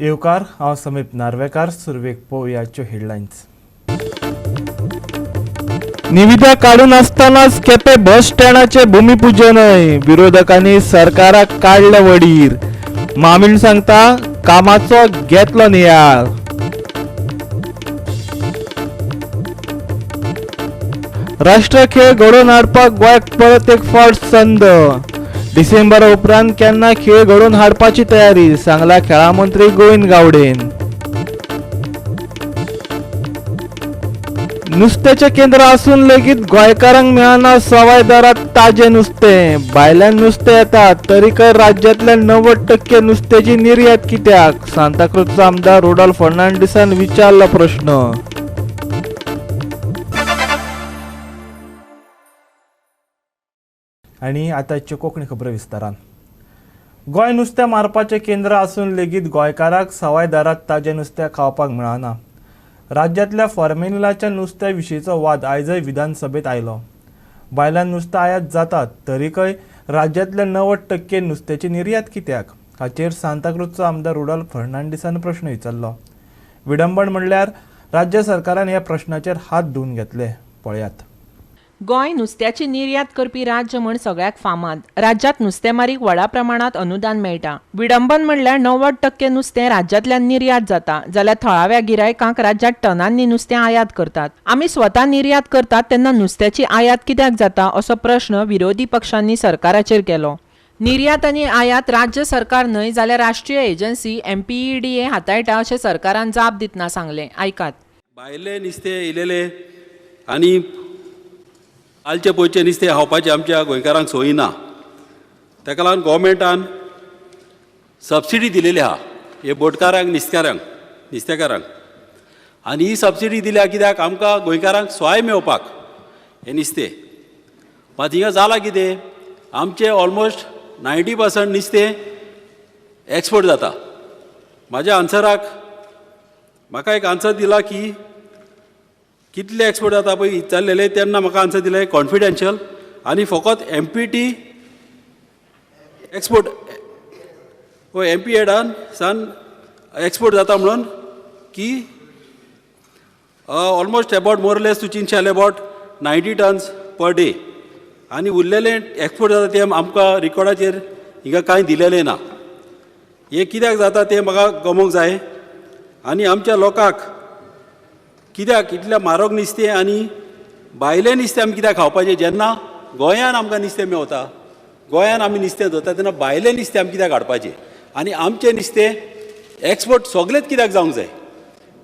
येवकार हांव समीप नार्वेकार. सुरवेक पळोवयाच्यो हेडलायन्स. निविदा काढून असतानाच केपें बस स्टँडाचे भूमिपूजनय. विरोधकांनी सरकाराक काडले वडीर. मामीण सांगता कामाचो घेतलो नियाळ. राष्ट्रीय खेळ घडोवन हाडपाक गोंयाक परत एक फावट संद. डिसेंबरा उपरांत केन्ना खेळ घडोवन हाडपाची तयारी सांगला खेळा मंत्री गोविंद गावडेन. नुस्त्याचे केंद्र असून लेगीत गोंयकारांक मेळना सवाय दरात ताजें नुस्तें. भायल्यान नुस्तें येता तरीकय राज्यांतल्या 90% नुस्त्याची निर्यात कित्याक? सांताक्रूजचो आमदार रुडॉल्फ फर्नांडिसान विचारलो प्रश्न. आनी आतांच्यो कोंकणी खबरो विस्तारान. गोंय नुस्तें मारपाचें केंद्र आसून लेगीत गोंयकारांक सवाय दरात ताजें नुस्तें खावपाक मेळना. राज्यांतल्या फॉर्मेलिनाच्या नुस्त्या विशींचो वाद आयजय विधानसभेत आयलो. भायल्यान नुस्तें आयात जातात तरीकय राज्यांतल्या 90% नुस्त्याची निर्यात कित्याक? हाचेर सांताक्रूजचो आमदार रुडॉल्फ फर्नांडिसान प्रश्न विचारलो. विडंबण म्हणल्यार राज्य सरकारान ह्या प्रश्नाचेर हात धुवन घेतले. पळयात. गोंय नुस्त्याची निर्यात करपी राज्य म्हण सगळ्याक फामाद. राज्यांत नुस्तेमारीक व्हडा प्रमाणात अनुदान मेळटा. विडंबन म्हणल्यार 90% नुस्तें राज्यांतल्यान निर्यात जाता जाल्यार थळाव्या गिरायकांक राज्यांत टनांनी नुस्तें आयात करतात. आमी स्वता निर्यात करतात तेन्ना नुस्त्याची आयात कित्याक जाता असो प्रश्न विरोधी पक्षांनी सरकाराचेर केलो. निर्यात आनी आयात राज्य सरकार न्हय जाल्यार राष्ट्रीय एजन्सी MPEDA हाताळटा अशें सरकारान जाप दितना सांगलें. आयकात. भायले नुस्तें इलेले आनी आलचे पयचे नुस्तें खावपाचें आमच्या गोंयकारांक सोयी ना. ताका लागून गोवमेंटान सबसिडी दिलेली आहा हे बोटकारांक नुस्तेकारांक. आनी ही सबसिडी दिल्या कित्याक आमकां गोंयकारांक स्वाय मेळपाक हें नुस्तें. मात हिंगा जालां कितें आमचें ऑलमोस्ट 90% नुस्तें एक्सपोर्ट जाता. म्हाज्या आन्सराक म्हाका एक आन्सर दिला की कितले एक्सपोर्ट जाता पळय विचारलेले तेन्ना म्हाका आन्सर दिलें कॉन्फिडेन्शियल आनी फकत MPT एक्सपोर्ट MPEDAन सान एक्सपोर्ट जाता म्हणून की ऑलमोस्ट अबाउट मोरलेस to Chinchale about 90 tons per day आनी उरलेले एक्सपोर्ट जाता ते आमकां रिकॉर्डाचेर हिंगा कांय दिलेलें ना. हे कित्याक जाता तें म्हाका गमोवंक जाय. आनी आमच्या लोकांक कित्याक इतलें म्हारग नुस्तें आनी भायलें नुस्तें आमी कित्याक खावपाचें? जेन्ना गोंयान आमकां नुस्तें मेवता, गोंयान आमी नुस्तें धरता तेन्ना भायलें नुस्तें आमी कित्याक हाडपाचें? आनी आमचें नुस्तें एक्सपोर्ट सगळेंच कित्याक जावंक जाय?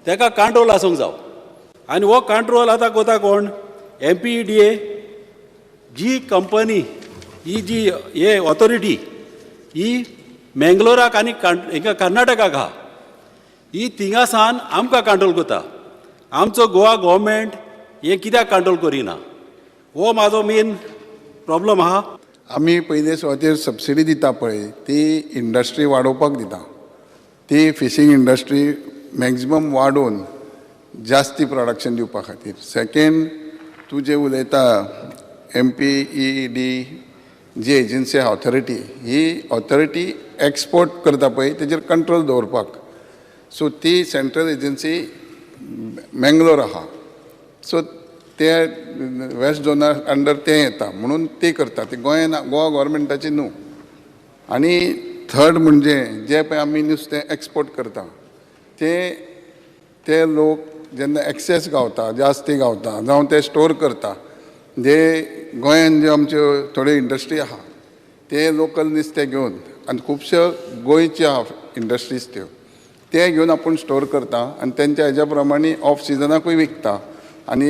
ताका कंट्रोल आसूंक जाय. आनी हो कंट्रोल आतां कोता कोण? MPEDA जी कंपनी ही जी हे ऑथॉरिटी ही मेंगलोराक आनी हिंगा कर्नाटकाक आहा. ही थिंगा सावन आमकां कंट्रोल करता. आमचो गोवा गव्हर्मेंट हे कित्याक कंट्रोल करिना? हो म्हाजो मेन प्रॉब्लम आहा. आमी पयले सुवातेर सबसिडी दिता पळय ती इंडस्ट्री वाडोवपाक दिता. ती फिशींग इंडस्ट्री मॅक्झिमम वाडोवन जास्ती प्रोडक्शन दिवपा खातीर. सेकेंड तूं जे उलयता MPED जी एजन्सी ऑथॉरिटी ही ऑथॉरिटी एक्सपोर्ट करता पळय तेजेर कंट्रोल दवरपाक. सो ती सेंट्रल एजन्सी मेंगलोर आहा. सो ते वेस्ट झोना अंडर ते येता म्हणून ते करता. ते गोंयान गोवा गव्हर्मेंटाचे न्हू. आनी थर्ड म्हणजे जे पळय आमी नुस्तें एक्सपोर्ट करता ते लोक जेन्ना एक्सेस गावता जास्ती गावता जावं ते स्टोर करता जे गोंयान जे आमच्यो थोड्यो इंडस्ट्री आहा ते लोकल नुस्तें घेवन आनी खुबश्यो गोंयच्या इंडस्ट्रीज त्यो ते घेवन आपूण स्टोर करता आनी तेंच्या हेज्या प्रमाणे ऑफ सिजनाकूय विकता आनी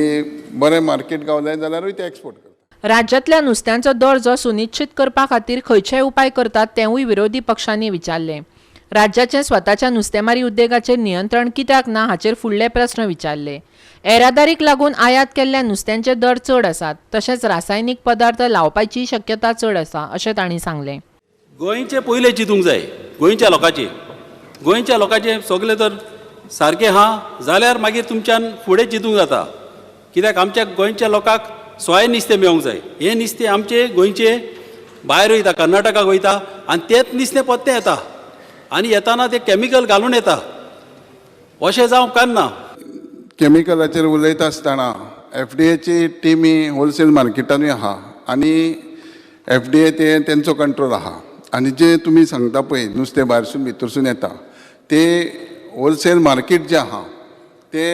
बरें मार्केट गावलें जाल्यारूय ते एक्सपोर्ट करता. राज्यांतल्या नुस्त्यांचो दर्जो सुनिश्चित करपा खातीर खंयचेय उपाय करतात तेवूय विरोधी पक्षांनी विचारले. राज्याचे स्वताच्या नुस्तेमारी उद्देगाचेर नियंत्रण कित्याक ना हाचेर फुडले प्रस्न विचारले. येरादारीक लागून आयात केल्ल्या नुस्त्यांचे दर चड आसात तशेंच रासायनीक पदार्थ लावपाची शक्यता चड आसा अशें तांणी सांगलें. गोंयचे पयलें चिंतूंक जाय. गोंयच्या लोकांचे सगळें तर सारकें आहा जाल्यार मागीर तुमच्यान फुडें चिंतूंक जाता. कित्याक आमच्या गोंयच्या लोकांक स्वाय नुस्तें मेळोंक जाय. हें नुस्तें आमचे गोंयचे भायर वयता कर्नाटकाक वयता आनी तेंच नुस्तें पत्तें येता आनी येताना ते कॅमिकल घालून येता अशें जावं उपकारना. कॅमिकलाचेर उलयता आसतना FDA टिमी होलसेल मार्केटानूय आहा आनी FDA तेंचो कंट्रोल आहा. आनी जे तुमी सांगता पळय नुस्तें भायरसून भितरसून येता ते होलसेल मार्केट जे आहा ते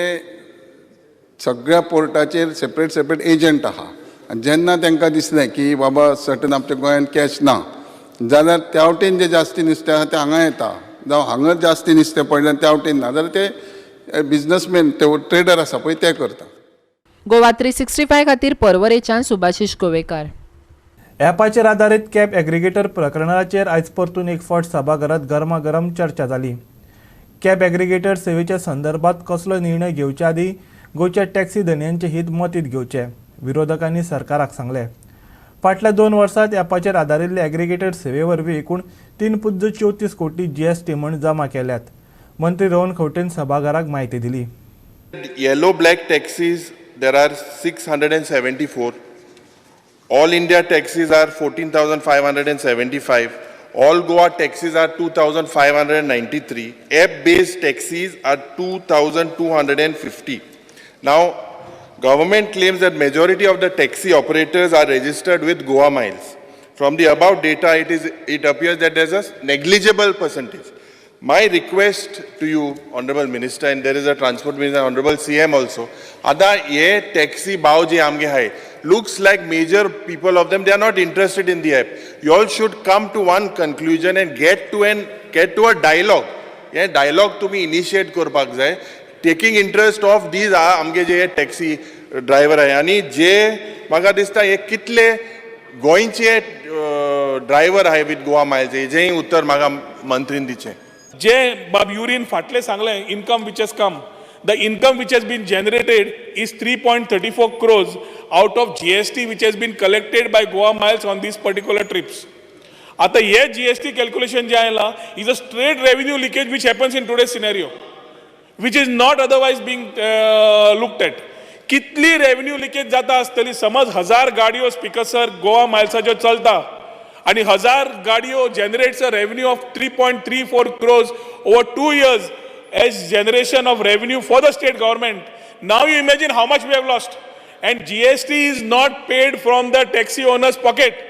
सगळ्या पोर्टाचेर सेपरेट एजंट आहा. आनी जेन्ना तांकां दिसलें की बाबा सर्टन आमच्या गोंयांत कॅच ना जाल्यार त्या वटेन जे जास्ती नुस्तें आहा तें हांगा येता, जावं हांगा जास्ती नुस्तें पडलें त्या वटेन ना जाल्यार ते बिझनसमॅन ते ट्रेडर आसा पळय ते करता. गोवा 365 खातीर पर्वरेच्यान सुभाशीश गोवेकार. ॲपाचेर आदारीत कॅब एग्रिगेटर प्रकरणाचेर आयज परतून एक फावट सभाघरांत गरमागरम चर्चा जाली. कॅब एग्रिगेटर सेवेच्या संदर्भात कसलो निर्णय घेवचे आदी गोंयच्या टॅक्सी धन्यांचे हित मतींत घेवचे विरोधकांनी सरकाराक सांगले. फाटल्या 2 वर्सांत ॲपाचेर आदारिल्ले एग्रिगेटर सेवे वरवीं एकूण 3.34 कोटी GST म्हण जमा केल्यात. मंत्री रोहन खंवटेन सभाघराक म्हायती दिली. Yellow black taxis there are 674. All India taxis are 14,575. All Goa taxis are 2,593. App-based taxis are 2,250. Now, government claims that majority of the taxi operators are registered with Goa Miles. From the above data, it appears that there's a negligible percentage. My request to you, Honorable Minister, and there is a Transport Minister, Honorable CM also, Ada ye taxi bao je amge hai, looks like major people of them, they are not interested in the app. You all should come to one conclusion and get to a dialogue. Yeah, dialogue to me initiate korpak jay, taking interest of these amge je taxi driver hai, ani je maga dista ye kitle goinche driver hai with Goa Miles, je uttar maga mantrin diche. जे बाब युरीन फाटले सांगले income which has come, the income which has been generated is 3.34 crores out of GST which has been collected by Goa Miles on these particular trips. आता हे GST calculation जे आयला is a straight revenue leakage which happens in today's scenario which is not otherwise being looked at. कितली revenue leakage जाता आसतली समज 1000 गाडयो स्पिकसर गोवा माइल्साच्यो चलता आणि 1000 गाडयो generates a revenue of 3.34 crores over 2 years as generation of revenue for the state government. Now you imagine how much we have lost, and GST is not paid from the taxi owner's pocket.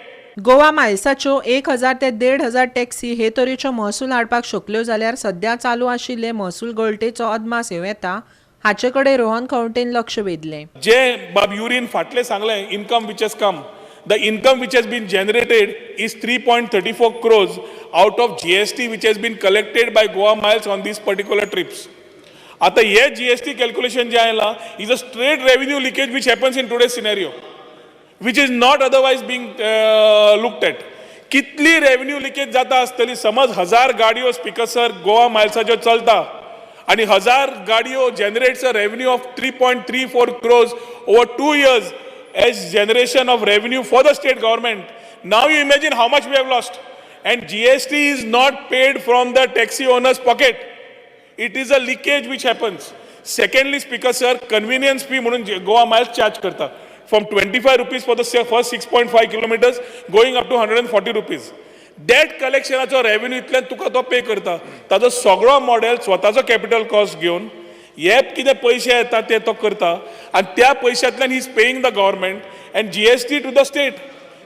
Goa मायल्साच्यो 1000 ते 1500 taxi हे तरेच्यो महसूल हाडपाक शकल्यो जाल्यार सध्या चालू आशिल्ले महसूल गळटेचो अदमास येता हाचे कडेन रोहन खंवटेन लक्ष वेधलें. जे बाब युरीन फाटले सांगले income which has come, the income which has been generated is 3.34 crores out of GST which has been collected by Goa Miles on these particular trips. आता हे GST calculation जे आयला is a straight revenue leakage which happens in today's scenario which is not otherwise being looked at. कितली revenue leakage जाता आसतली समज 1000 गाडयो स्पिकसर गोवा माइल्साच्यो चलता आणि 1000 गाडयो generates a revenue of 3.34 crores over 2 years as generation of revenue for the state government. Now you imagine how much we have lost, and GST is not paid from the taxi owner's pocket. It is a leakage which happens. Secondly, Speaker sir, convenience fee म्हणून Goa Miles charge करता from 25 rupees for the first 6.5 kilometers going up to 140 rupees. That collectionaचो revenue इतल्यान तुका तो पे करता. ताजो सगळो model स्वताचो capital cost घेवन app कितें पयशे येता ते तो करता आनी त्या पयशांतल्यान he is paying the government and GST to the state.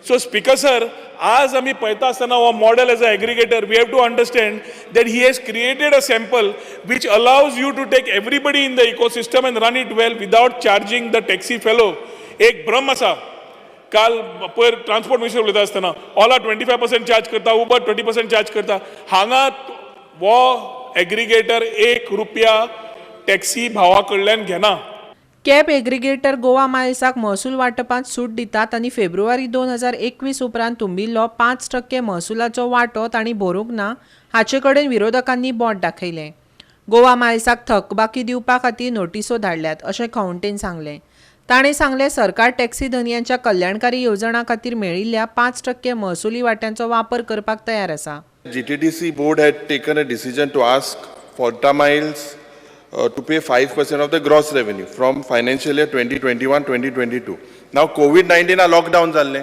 So speaker sir, आज आमी पळयता आसतना हो model as a aggregator we have to understand that he has created a sample which allows you to take everybody in the ecosystem and run it well without charging the taxi fellow. एक भ्रम आसा. काल पयर transport minister उलयता आसतना Ola 25% charge करता, Uber 20% charge करता. हांगा हो एग्रिगेटर 1 रुपया टॅक्सी भावा कडल्यान घेना. कॅब एग्रिगेटर गोवा माइल्साक महसूल वांटपांत सूट दितात आनी फेब्रुवारी 2021 उपरांत तुंबिल्लो 5% महसुलाचो वांटो तांणी भरूंक ना हाचे कडेन विरोधकांनी बोट दाखयलें. गोवा माइल्साक थकबाकी दिवपा खातीर नोटिसो धाडल्यात अशें खंवटेन सांगलें. ताणें सांगलें सरकार टॅक्सी धनियांच्या कल्याणकारी येवजणां खातीर मेळिल्ल्या 5% महसुली वांट्यांचो वापर करपाक तयार आसा. GTDC board had taken a decision to ask Forta Miles to pay 5% of the gross revenue from financial year 2021-2022. Now COVID-19 lockdown zalle.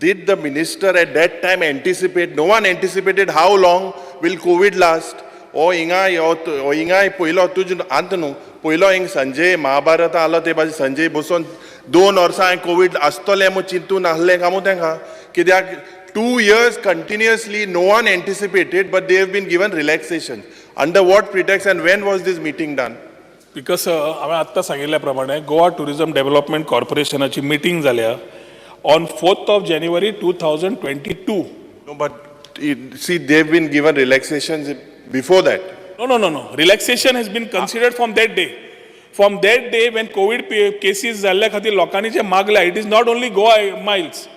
Did the minister at that time anticipate? No one anticipated how long will COVID last? ओ हिंगा पयलो तुजे अंत न्हू पयलो हिंग संजय महाभारत आलो ते भाशेन संजय बसून 2 वर्सां हांवें कोवीड आसतलें म्हूण चिंतून आहलें कामू तांकां कित्याक 2 years continuously no one anticipated but they have been given relaxation under what pretext and when was this meeting done? Because हांवें आत्तां सांगिल्ल्या प्रमाणे गोवा टुरिजम डेव्हलपमेंट कॉर्पोरेशनाची मिटींग जाल्या on 4th of January 2022. No, but see, they've been given relaxations before that. No. Relaxation has been considered from that day. From that day when COVID cases जाल्ल्या खातीर लोकांनी जे मागला, it is not only Goa Miles.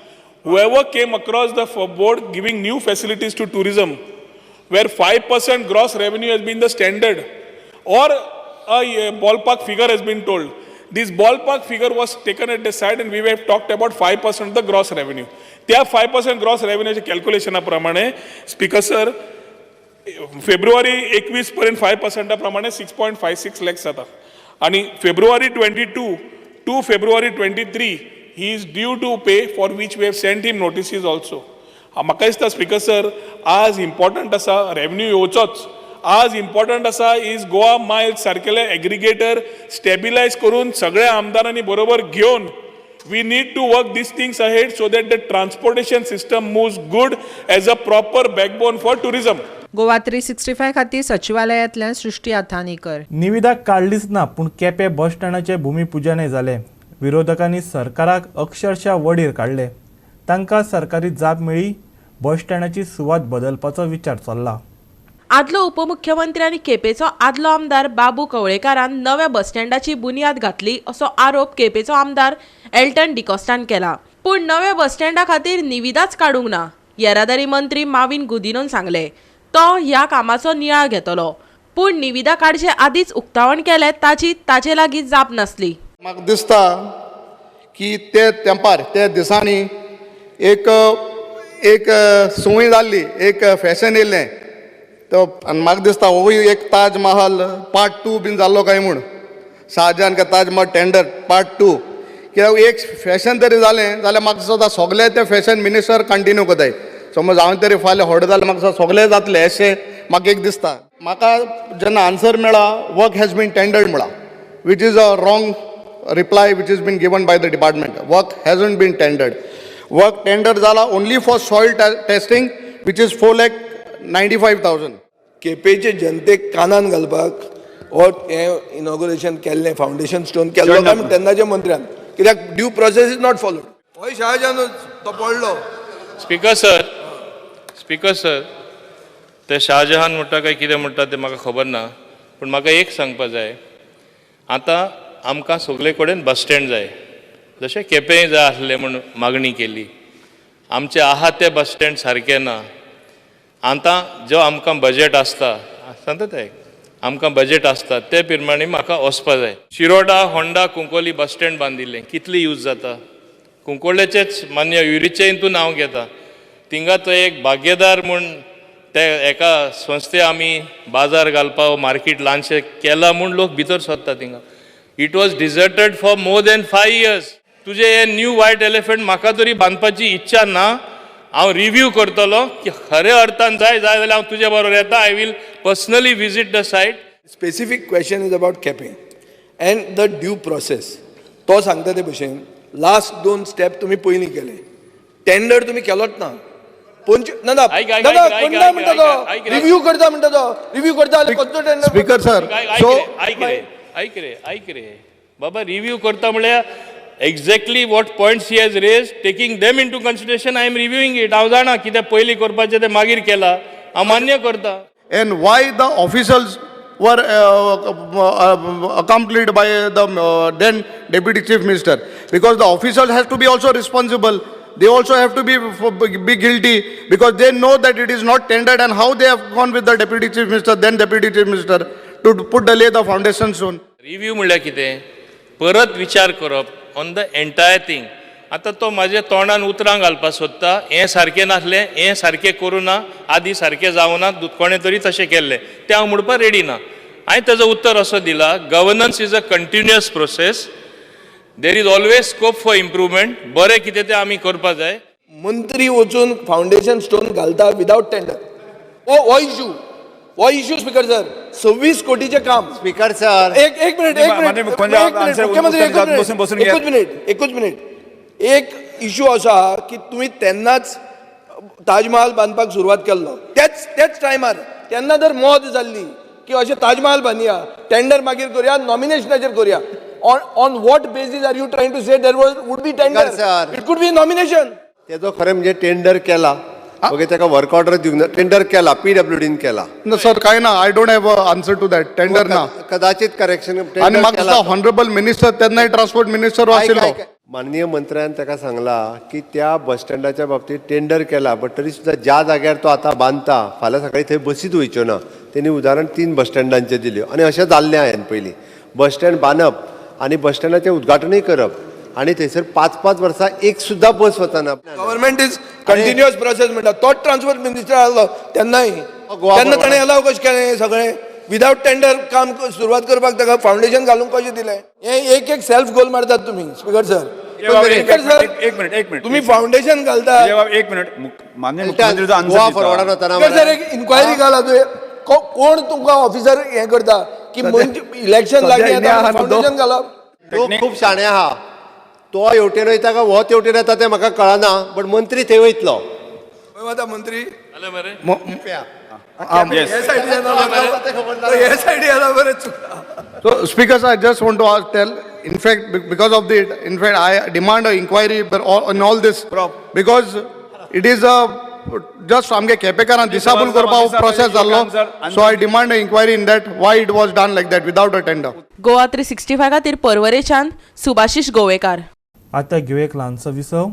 Whoever came across the board giving new facilities to tourism, where 5% gross revenue has been the standard, or a ballpark figure has been told. This ballpark figure was taken at the side and we have talked about 5% of the gross revenue. त्या 5% gross revenue calculation प्रमाणे speaker sir February 21 पर्यंत 5% प्रमाणे 6.56 lakhs जाता आणि February 22 to February 23 he is due to pay for which we have sent him notices also. म्हाका दिसता speaker sir आज important आसा रेवेन्यू येवचोच आज इम्पॉर्टंट आसा इज गोवा मायल्स सारकेले एग्रिगेटर स्टेबिलायज करून सगळ्या आमदारांनी बरोबर घेवन we need to work these things ahead so that the transportation system moves good as a proper backbone for tourism. Goa 365 खातीर सचिवालयातल्यान सृष्टी आथानीकर. निविदा काढलीच ना पूण केपें बस स्टँडाचें भुमिपूजनय जालें. विरोधकांनी सरकाराक अक्षरशः वडीर काडले. तांकां सरकारी जाप मेळ्ळी. बस स्टँडाची सुवात बदलपाचो विचार चल्ला. आदलो उपमुख्यमंत्री आनी केपेचो आदलो आमदार बाबू कवळेकारान नव्या बस स्टँडाची बुनियाद घातली असो आरोप केपेचो आमदार एल्टन डिकॉस्टान केला. पूण नव्या बस स्टँडा खातीर निविदाच काडूंक ना येरादारी मंत्री माविन गुदिनोन सांगले. तो ह्या कामाचो नियाळ घेतलो पूण निविदा काडचे आदींच उक्तावण केले ताचे लागीं जाप नासली. म्हाका दिसता की ते तेंपार ते दिसांनी एक संवय जाल्ली एक फॅशन येयल्लें तो आनी म्हाका दिसता हो एक ताज महाल पार्ट 2 बीन जाल्लो काय म्हूण शाहजहान का ताज महल टेंडर पार्ट 2 कित्याक एक फॅशन तरी जालें जाल्यार म्हाका दिसता सगळे ते फॅशन मिनिस्टर कंटिन्यू करताय. समज हांवें तरी फाल्यां व्हड जाल्यार म्हाका दिसता सगळे जातले अशें म्हाका एक दिसता. म्हाका जेन्ना आन्सर मेळ्ळा वर्क हॅज बीन टेंडर्ड म्हणा which is a wrong reply which has been given by the department. Work hasn't been tendered. Work tendered zala only for soil testing which is 4,95,000. केपेचे जनतेक कानान घालपाक हो हें इनॉग्रेशन केल्लें foundation stone केल्लो काय तेन्नाच्या मंत्र्यान कित्याक due process is not followed. होय शाहजहानूच तो पडलो. स्पीकर सर ते शाहजहान म्हणटा काय कितें म्हणटा तें म्हाका खबर ना पूण म्हाका एक सांगपाक जाय आतां आमकां सगळे कडेन बस स्टँड जाय जशें केपेंय जाय आसलें म्हूण मागणी केली. आमचे आहा ते बस स्टँड सारके ना. आतां जो आमकां बजेट आसता सांगता ते आमकां बजेट आसता ते प्रमाणे म्हाका वचपा जाय. Shiroda Honda Cuncolim bus stand बांदिल्लें कितली यूज जाता. कुंकोळ्ळेचेच मान्य युरीचे हितून हांव घेता. थिंगा तो एक भाग्यदार म्हूण ते एका संस्थे आमी बाजार घालपा मार्केट ल्हानशें केला म्हूण लोक भितर सोदता थिंगा. It was deserted for more than 5 years. तुजे हे न्यू व्हायट एलिफंट म्हाका तरी बांदपाची इच्छा ना. हांव रिव्यू करतलो की खऱ्या अर्थान जाय जाल्यार हांव तुजे बरोबर येता. I will personally visit the site. Specific question is about Quepem and the due process. तो सांगता ते भशेन लास्ट 2 स्टेप तुमी पयलीं केले. टेंडर तुमी केलोच ना. रिव्यू करता म्हणटा तो रिव्यू करता टेंडर. स्पीकर सर ऐक रे बाबा रिव्यू करता म्हळ्यार exactly what points he has raise taking them into consideration I am reviewing it. हांव जाणा कितें पयलीं करपाचें तें मागीर केलां हांव मान्य करता. and why the officials were accompanied by the then deputy chief minister, because the officials has to be also responsible. They also have to be guilty because they know that it is not tendered and how they have gone with the deputy chief minister, then deputy chief minister, to put lay the foundation stone. Review म्हळ्यार कितें परत विचार करप on the entire thing. आतां तो म्हाज्या तोंडान उतरां घालपाक सोदता हें सारकें नासलें हें सारकें करूं ना आदी सारकें जावना कोणें तरी तशें केल्लें तें हांव म्हणपाक रेडी ना. हांवें ताजो उत्तर असो दिला governance is a continuous process. There is always scope for improvement. बरें कितें तें आमी करपा जाय. मंत्री वचून फावंडेशन स्टोन घालता विदाउट टेंडर हो इश्यू स्पीकर सर 26 कोटीचे काम स्पीकर सर एक मिनिट एक इश्यू असा की तुम्ही तेन्नाच ताजमहाल बांदपाक सुरवात केल्लो त्याच टायमार तेन्ना जर मोद जाल्ली की अशें ताजमहाल बांदया टेंडर मागीर करूया नॉमिनेशनाचेर करूया on what basis are you trying to say there would be tender sir. It could be nomination तेजो खरें म्हणजे टेंडर केला ओके ताका वर्क ऑर्डर दिवंक ना टेंडर केला PWDन केला No, sir, काय ना I don't have answer to that tender ना कदाचित करेक्शन आणि म्हाका दिसता हॉनरेबल मिनिस्टर तेन्नाय ट्रान्सपोर्ट मिनिस्टर आशिल्लो माननीय मंत्र्यान ताका सांगला की त्या बस स्टँडाच्या बाबतीत टेंडर केला बट तरी सुद्धा ज्या जाग्यार तो आतां बांदता फाल्यां सकाळी थंय बसीच वयच्यो ना तेणी उदाहरण 3 बस स्टँडांचे दिल्यो आनी अशें जाल्लें हांवें पयलीं बस स्टँड बांदप आनी बस स्टँडाचें उद्घाटनूय करप आनी थंयसर 5-5 वर्सां एक सुद्धा बस वचना गव्हर्नमेंट इज कंटिन्युअस प्रोसेस म्हणटा तोच ट्रान्सपोर्ट मिनिस्टर आसलो तेन्नाय तेन्ना ताणें अलाव कशें केलें सगळें विदाउट टेंडर काम सुरवात करपाक ताका फावंडेशन घालूंक कशें दिलें हें एक सेल्फ गोल मारतात तुमी स्पीकर सर एक मिनिट तुम्ही फाउंडेशन घालता एक मिनिट माननीय मुख्यमंत्रीचो गोवा आन्सर फॉरवर्डान वतना सर एक इन्क्वायरी घाला तुवें कोण तुमकां ऑफिसर हें करता की इलेक्शन लागीं फाउंडेशन घालप तो खूब शाणे आहा तो हेवटेन वयता काय हो तेवटेन येता तें म्हाका कळना बट मंत्री थंय वयतलो वता मंत्री So, speakers, I just want to tell, in fact, because of it, in fact, I demand an inquiry on all this, because it is a just आमगे केपेकारान दिसाबूल करपाक प्रोसेस जाल्लो, so I demand an inquiry in that why it was done like that without a tender. Goa 365 खातीर परवरेच्यान सुभाशीश गोवेकार. आता घेऊ एक ल्हानसो विसव.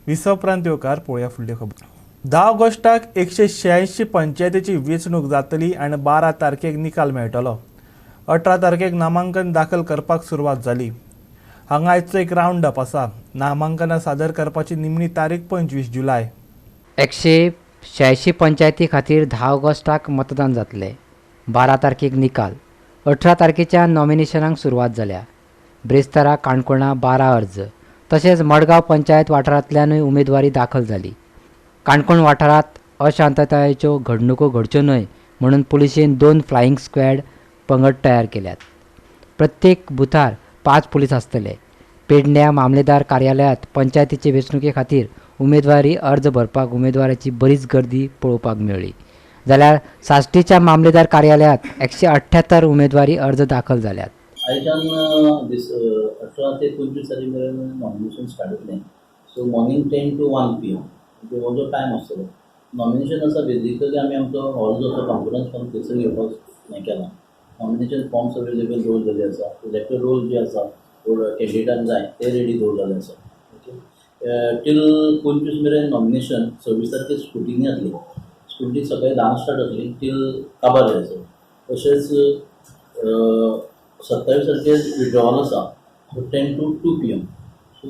विसव उपरांत येवकार पळोवया फुडल्यो खबर. 10 ऑगस्टाक 186 पंचायतीची वेंचणूक जातली आनी 12 तारखेक निकाल मेळटलो. 18 तारखेक नामांकन दाखल करपाक सुरवात जाली. हांगा आयचो एक रावंड अप आसा. नामांकनां सादर करपाची निमणी तारीख 25 जुलय. 186 पंचायती खातीर 10 ऑगस्टाक मतदान जातलें. 12 तारखेक निकाल. 18 तारखेच्या नॉमिनेशनाक सुरवात जाल्या. ब्रेस्तारा काणकोणा 12 अर्ज तशेंच मडगांव पंचायत वाठारांतल्यानूय उमेदवारी दाखल जाली. काणकोण वाठारांत अशांततायेच्यो घडणुको घडच्यो न्हय म्हणून पुलिशेन 2 फ्लायिंग स्क्वॅड पंगड तयार केल्यात. प्रत्येक बुथार 5 पुलीस आसतले. पेडण्या मामलेदार कार्यालयांत पंचायतीचे वेंचणुके खातीर उमेदवारी अर्ज भरपाक उमेदवाराची बरीच गर्दी पळोवपाक मेळ्ळी. जाल्यार साश्टीच्या मामलेदार कार्यालयांत 178 उमेदवारी अर्ज दाखल जाल्यात. आयच्यान 18 ते 25 तारीख मेरेन नॉमिनेशन स्टार्ट जातलें. सो मॉर्निंग 10 to 1 PM हो जो टायम आसतलो. नॉमिनेशन आसा बेजिकली आमी आमचो हॉल जो आसा कॉन्फरन्स हॉल थंयसर घेवपाक हें केलां. नॉमिनेशन फॉर्म्स अवेलेबल दवरलेले आसा. इलेक्टर रोल जे आसा कॅन्डिडेटाक जाय ते रेडी दवरलेले आसा. ओके टील 25 मेरेन नॉमिनेशन 26 तारखेक स्क्रुटिनी जातली. स्क्रुटिनी सकाळी 10 स्टार्ट जातली टील काबार जायचो. तशेंच 27 तारखेर विड्रॉवल आसा. So 10 to 2 PM. So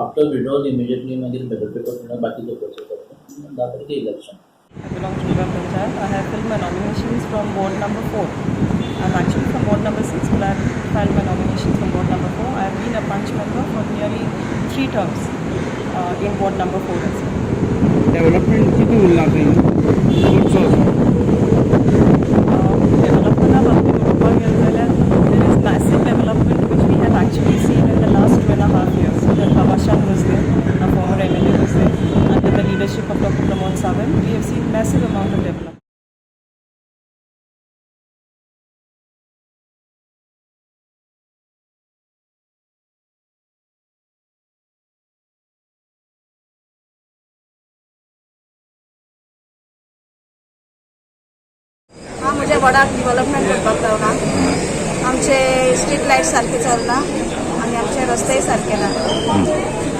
after withdrawal immediately मागीर बॅलट पेपर बाकीचो प्रोसेस जाता. 10 तारखेर election. I belong to River Panchayat. I have filed my nominations from ward number 4. I'm actually from ward number 6, but I have filed my nominations from ward number 4. I have been a punch member for nearly 3 terms in ward number 4 as well. Development किती उरला डेव्हलपमेंटा बाबतीत उलोवपाक गेले जाल्यार there is massive development which we have actually seen in the last 2.5 years. When Babashan was there, our former MLA was there, under the leadership of Dr. Pramod Sawant, we have seen massive amount of development. हांव म्हज्या वार्डाक डिव्हलपमेंट करपाक रावला. आमचे street light सारके चलना आनी आमचे रस्तेय सारके ना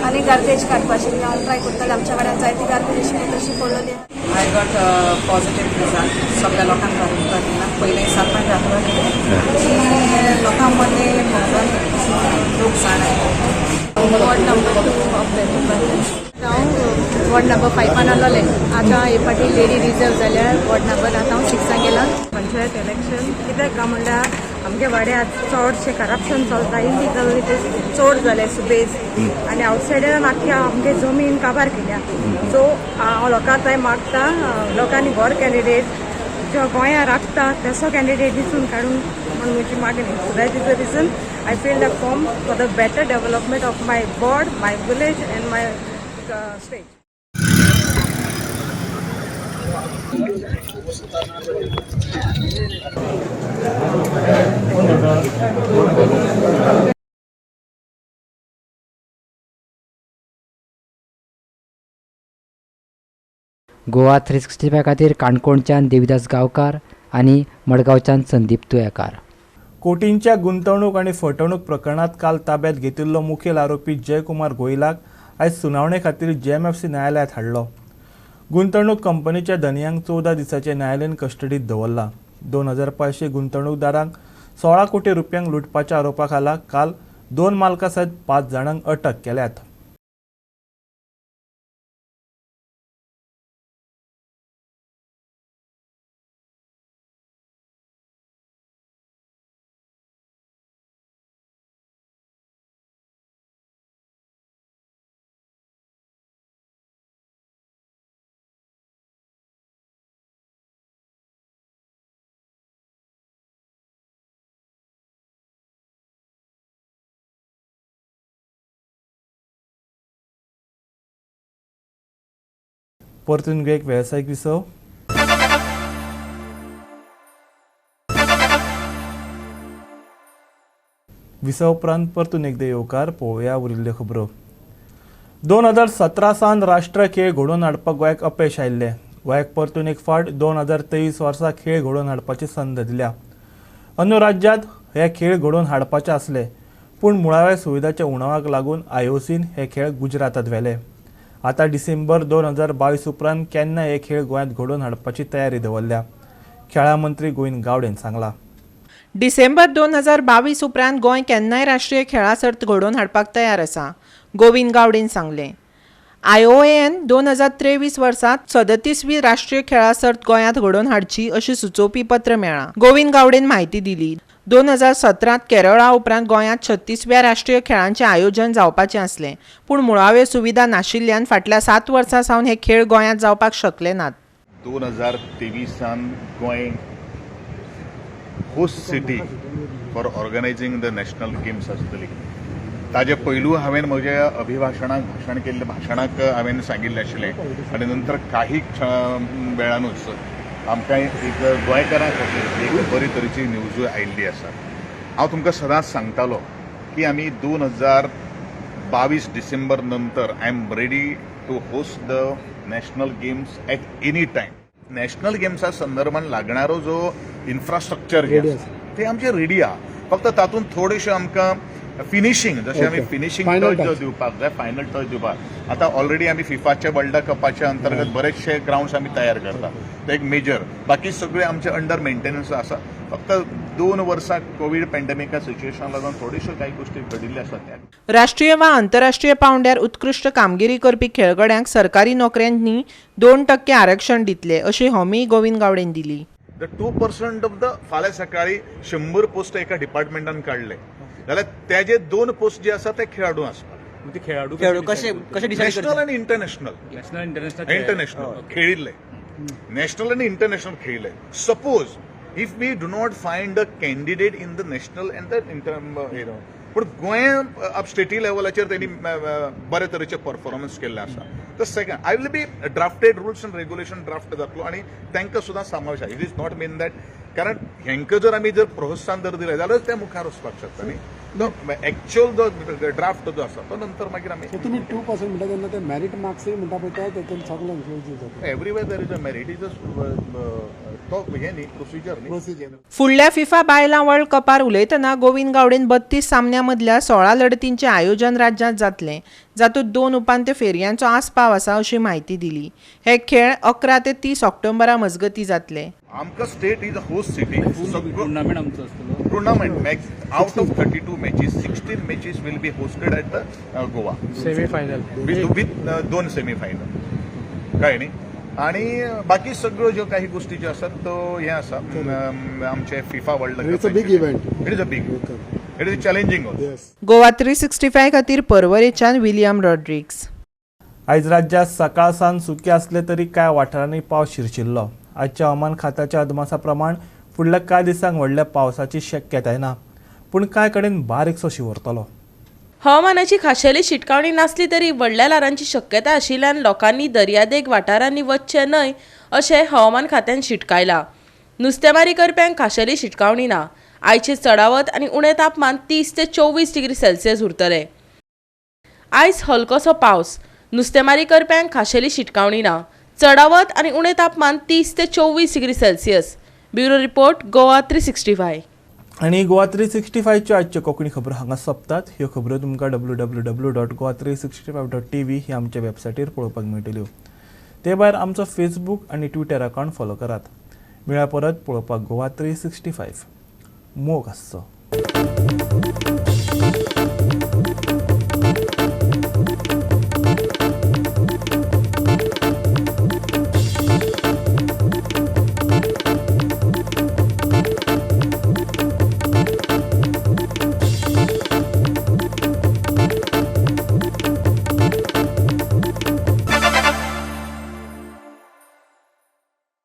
आनी गार्बेज काडपाची हांव ट्राय करतलें. आमच्या वाड्यान जायती गार्बेज अशी तशी पडलेली. I got positive result. सगळ्या लोकांक घालून दिला. पयलीं सरपंच आसलो लोकां मदीं लोक जाणाय. वॉर्ड नंबर 2 ऑफ द हांव वॉर्ड नंबर 5 आसलोलें. आतां हे फाटी लेडी रिजर्व जाल्यार वॉर्ड नंबर आतां हांव 6 गेलां. पंचायत इलेक्शन कित्याक काय म्हणल्यार आमगे वाड्यात चडशें करप्शन चलता. इलिगल चड जाले सुबेज आनी आवटसायडरान आख्या आमगे जमीन काबार केल्या. सो हांव लोकां थंय मागता लोकांनी बरो कॅन्डिडेट जो गोंया राखता तसो कॅन्डिडेट दिसून काडून म्हणून म्हजी मागणी. So that is the reason I feel the form for the better development of my ward, my village and my state. Goa 365 खातीर काणकोणच्यान देविदास गांवकार आनी मडगांवच्यान संदीप तुयेकार. कोटींच्या गुंतवणूक आणि फटवणूक प्रकरणात काल ताब्यात घेतिल्लो मुखेल आरोपी जयकुमार गोयलाक आयज सुनावणे खातीर JMFC न्यायालयात हाडलो. गुंतवणूक कंपनीच्या धनयांक 14 दिसांचे न्यायालयीन कस्टडीत दवरला. 2500 गुंतवणूकदारांक 16 कोटी रुपयांक लुटपाच्या आरोपा खाला काल 2 मालकां सयत 5 जाणांक अटक केल्यात. परतून एक व्यावसायिक विसव. विसव उपरांत परतून एकदा येवकार पळोवया उरिल्ल्यो खबरो. 2017 सावन राष्ट्रीय खेळ घडोवन हाडपाक गोंयाक अपयश आयिल्लें. गोंयाक परतून एक फावट 2023 वर्सा खेळ घडोवन हाडपाची संद दिल्या. अन्य राज्यांत हे खेळ घडोवन हाडपाचे आसले पूण मुळाव्या सुविधांच्या उणावाक लागून IOCन हे खेळ गुजरातात व्हेले. आता डिसेंबर 2022 उपरांत केन्ना हे खेळ गोंयांत घडोवन हाडपाची तयारी दवरल्या. खेळा मंत्री गोविंद गावडेन सांगला. डिसेंबर 2022 उपरांत गोंय केन्नाय राष्ट्रीय खेळा सर्त घडोवन हाडपाक तयार आसा, गोविंद गावडेन सांगलें. IOAN 2023 वर्सात 37वी राष्ट्रीय खेळा सर्त गोंयांत घडोवन हाडची अशी सुचोवपी पत्र मेळ्ळां. गोविंद गावडेन म्हायती दिली. 2017 केरळा उपरांत गोंयांत 36व्या राष्ट्रीय खेळांचें आयोजन जावपाचें आसलें पूण मुळाव्यो सुविधा नाशिल्ल्यान फाटल्या 7 वर्सां सावन हे खेळ गोंयांत जावपाक शकले नात. 2023 Goa host city for organising the national games आसतली. ताजे पयलू हांवें म्हज्या अभिभाशणाक भाशणाक हांवें सांगिल्लें आशिल्लें आनी नंतर काही वेळानूच आमकां एक गोंयकारां खातीर एक बरे तरेची न्यूजूय आयिल्ली आसा. हांव तुमकां सदांच सांगतालो की आमी 2022 डिसेंबर नंतर I am ready to host the national games at any time. National गेम्सा संदर्भान लागणारो जो इन्फ्रास्ट्रक्चर ते आमचे रेडी आहा. फक्त तातूंत थोडेशें आमकां फिनिशींग जशें आमी फिनिशींग टच दिवपाक जाय, फायनल टच दिवपाक. आतां ऑलरेडी आमी फिफाच्या वर्ल्ड कपाच्या अंतर्गत बरेचशे ग्राउंड्स आमी तयार करता. ते एक मेजर. बाकी सगळे आमचे अंडर मेंटेनन्स आसा. फक्त 2 वर्सां कोविड पॅन्डेमिका सिच्युएशनाक लागून थोड्योश्यो काही गोष्टी घडिल्ल्यो आसात. राष्ट्रीय वा आंतरराष्ट्रीय पांवड्यार उत्कृश्ट कामगिरी करपी खेळगड्यांक सरकारी नोकऱ्यांनी 2% आरक्षण दितले अशी हमी गोविंद गावडेन दिली. द 2% ऑफ द फाल्यां सकाळी 100 पोस्ट एका डिपार्टमेंटान काडले जाल्यार त्याचे 2 पोस्ट जे आसा ते खेळाडू आसतात. खेळाडू कशे नॅशनल आनी इंटरनॅशनल खेळिल्ले. नॅशनल आनी इंटरनॅशनल खेळिल्ले. Suppose if we do not find a candidate in the national and the पूण गोंया स्टेटी लेवलाचेर तेणी बरे तरेचे परफॉर्मन्स केल्ले आसा. The second I will be drafted rules end regulation draft जातलो आनी तांकां सुद्दां समावेश आसा. It is not mean that कारण हेंकां जर आमी जर प्रोत्साहन जर दिलें जाल्यार ते मुखार वचपाक शकता न्ही. एक्च्युअल जो ड्राफ्ट जो आसा तो नंतर मागीर आमी 2% म्हणटा तेन्ना ते मेरिट मार्क्सय म्हणटा पळय ते तेतून सगळो विशय everywhere there is a merit is तो हे न्ही प्रोसिजर. फुडल्या फिफा बायलां वर्ल्ड कपार उलयतना गोविंद गावडेन 32 सामन्यां मदल्या 16 लढतींचें आयोजन राज्यांत जातलें जातूंत 2 उपांत्य फेरयांचो आस्पाव आसा अशी म्हायती दिली. हे खेळ 11 ते 30 ऑक्टोबरा मजगतीं जातले. आमकां state is a host city. Tournament आमचो आसतलो. tournament, out of 32 matches, 16 matches will be hosted at the Goa. Semifinal with 2 semi-final. काय नाही आणि बाकी सगळं ज्यो काही गोष्टी ज्यो असतात तो हे आसा आमचे FIFA world cup. It's a big event. It is a big. It is challenging also. Yes. Goa 365 खातीर पर्वरेच्यान विलियम रॉड्रिग्स. आयज राज्यात सकाळ सावन सुकें असले तरी कांय वाठारांनी पावस शिरशिल्लो. आजच्या हवामान खात्याच्या अदमासा प्रमाण फुडल्या कांय दिसांक व्हडल्या पावसाची शक्यताय ना, पूण कांय कडेन बारीकसो शिवरतलो. हवामानाची खाशेली शिटकावणी नासली तरी व्हडल्या ल्हारांची शक्यता आशिल्ल्यान लोकांनी दर्यादेग वाठारांनी वचचे न्हय अशें हवामान खात्यान शिटकायला. नुस्तेमारी करप्यांक खाशेली शिटकावणी ना. आयचे चडावत आनी उणें तापमान 30 ते 24 डिग्री सेल्सियस उरतले. आयज हलकोसो पावस. नुस्तेमारी करप्यांक खाशेली शिटकावणी ना. चडावत आनी उणें तापमान 30 ते 24 degree Celsius. Bureau report Goa 365. आणि गोवा 365च्यो आजच्यो कोंकणी खबरो हांगा सोंपतात. ह्यो खबरो तुमकां www.goa365.tv ही आमच्या वेबसायटीर पळोवपाक मेळटल्यो. ते भायर आमचो फेसबूक आनी ट्विटर अकावंट फॉलो करात. मेळ्या परत पळोवपाक गोवा 365. मोग आसचो.